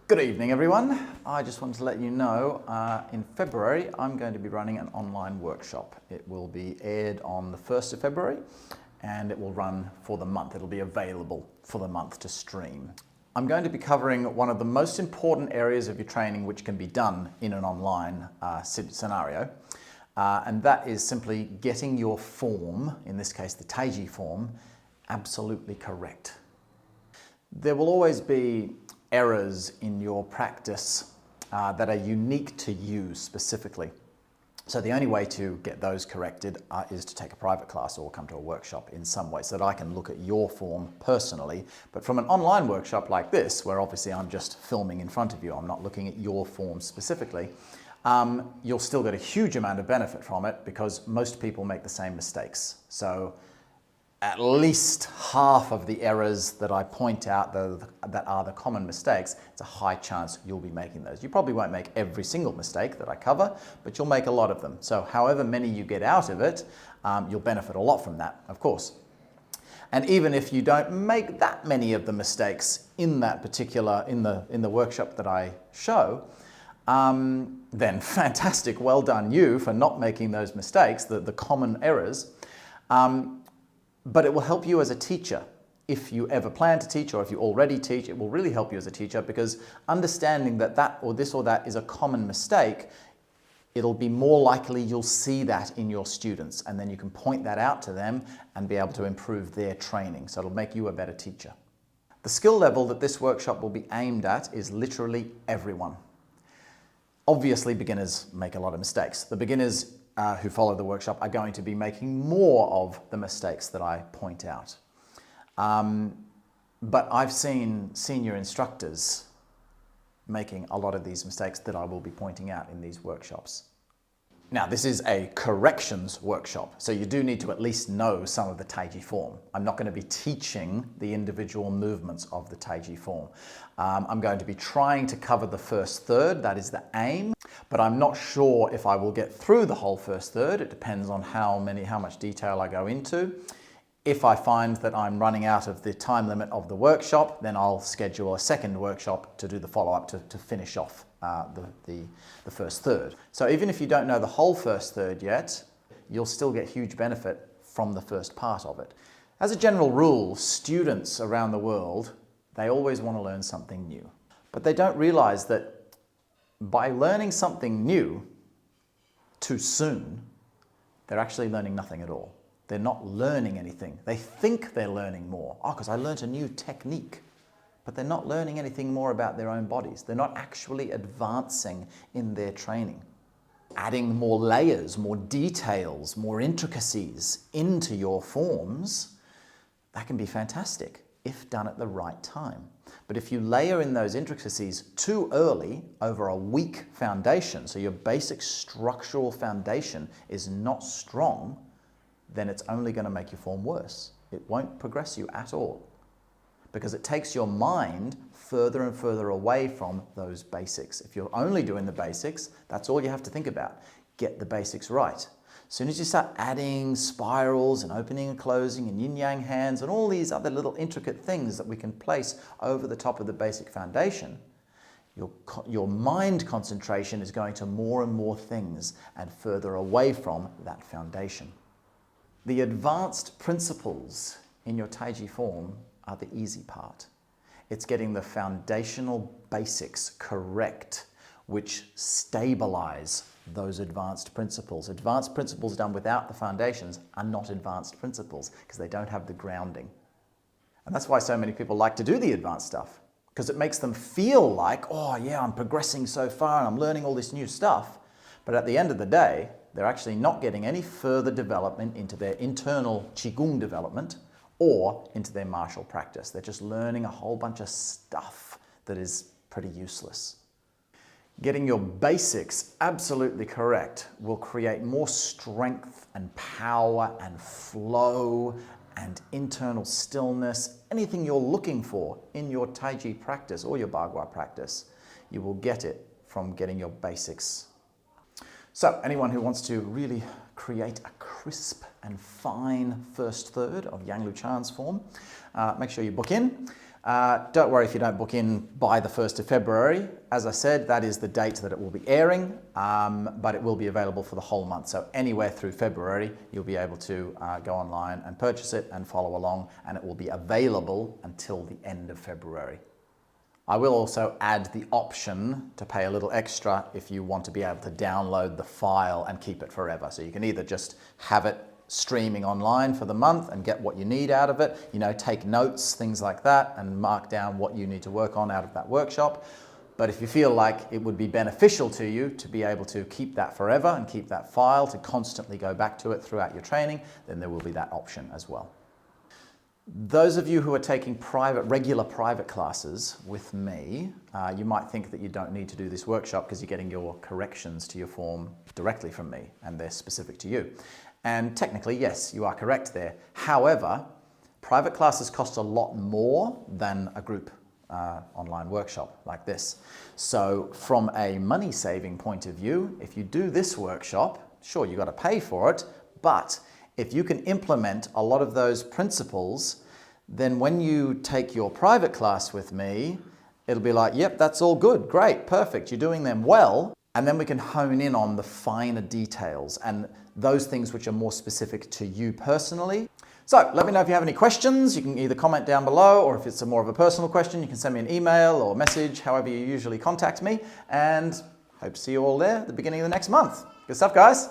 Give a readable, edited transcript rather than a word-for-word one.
Good evening, everyone. I just wanted to let you know in February I'm going to be running an online workshop. It will be aired on the 1st of February and it will run for the month. It'll be available for the month to stream. I'm going to be covering one of the most important areas of your training which can be done in an online scenario, and that is simply getting your form, in this case the Taiji form, absolutely correct. There will always be errors in your practice that are unique to you specifically. So the only way to get those corrected is to take a private class or come to a workshop in some way so that I can look at your form personally. But from an online workshop like this, where obviously I'm just filming in front of you, I'm not looking at your form specifically, you'll still get a huge amount of benefit from it because most people make the same mistakes. So at least half of the errors that I point out that are the common mistakes, it's a high chance you'll be making those. You probably won't make every single mistake that I cover, but you'll make a lot of them. So however many you get out of it, you'll benefit a lot from that, of course. And even if you don't make that many of the mistakes in that particular, in the workshop that I show, then fantastic, well done you for not making those mistakes, the common errors. But it will help you as a teacher. If you ever plan to teach or if you already teach, it will really help you as a teacher because understanding that that or this or that is a common mistake, it'll be more likely you'll see that in your students and then you can point that out to them and be able to improve their training. So it'll make you a better teacher. The skill level that this workshop will be aimed at is literally everyone. Obviously, beginners make a lot of mistakes. The beginners who follow the workshop are going to be making more of the mistakes that I point out. But I've seen senior instructors making a lot of these mistakes that I will be pointing out in these workshops. Now, this is a corrections workshop, so you do need to at least know some of the Taiji form. I'm not going to be teaching the individual movements of the Taiji form. I'm going to be trying to cover the first third, that is the aim, but I'm not sure if I will get through the whole first third. It depends on how much detail I go into. If I find that I'm running out of the time limit of the workshop, then I'll schedule a second workshop to do the follow-up to finish off the first third. So even if you don't know the whole first third yet, you'll still get huge benefit from the first part of it. As a general rule, students around the world, they always want to learn something new. But they don't realize that by learning something new too soon, they're actually learning nothing at all. They're not learning anything. They think they're learning more. Oh, because I learned a new technique. But they're not learning anything more about their own bodies. They're not actually advancing in their training. Adding more layers, more details, more intricacies into your forms, that can be fantastic if done at the right time. But if you layer in those intricacies too early over a weak foundation, so your basic structural foundation is not strong, then it's only going to make your form worse. It won't progress you at all because it takes your mind further and further away from those basics. If you're only doing the basics, that's all you have to think about. Get the basics right. As soon as you start adding spirals and opening and closing and yin-yang hands and all these other little intricate things that we can place over the top of the basic foundation, your mind concentration is going to more and more things and further away from that foundation. The advanced principles in your Taiji form are the easy part. It's getting the foundational basics correct, which stabilize those advanced principles. Advanced principles done without the foundations are not advanced principles because they don't have the grounding. And that's why so many people like to do the advanced stuff, because it makes them feel like, oh yeah, I'm progressing so far and I'm learning all this new stuff. But at the end of the day, they're actually not getting any further development into their internal Qigong development or into their martial practice. They're just learning a whole bunch of stuff that is pretty useless. Getting your basics absolutely correct will create more strength and power and flow and internal stillness, anything you're looking for in your Taiji practice or your Bagua practice. You will get it from getting your basics. So anyone who wants to really create a crisp and fine first third of Yang Lu Chan's form, make sure you book in. Don't worry if you don't book in by the 1st of February. As I said, that is the date that it will be airing, but it will be available for the whole month. So anywhere through February, you'll be able to go online and purchase it and follow along, and it will be available until the end of February. I will also add the option to pay a little extra if you want to be able to download the file and keep it forever. So you can either just have it streaming online for the month and get what you need out of it, take notes, things like that, and mark down what you need to work on out of that workshop. But if you feel like it would be beneficial to you to be able to keep that forever and keep that file to constantly go back to it throughout your training, then there will be that option as well. Those of you who are taking regular private classes with me, you might think that you don't need to do this workshop because you're getting your corrections to your form directly from me and they're specific to you. And technically, yes, you are correct there. However, private classes cost a lot more than a group online workshop like this. So from a money saving point of view, if you do this workshop, sure, you've got to pay for it, but if you can implement a lot of those principles, then when you take your private class with me, it'll be like, yep, that's all good, great, perfect, you're doing them well. And then we can hone in on the finer details and those things which are more specific to you personally. So let me know if you have any questions. You can either comment down below, or if it's more of a personal question, you can send me an email or message, however you usually contact me. And hope to see you all there at the beginning of the next month. Good stuff, guys.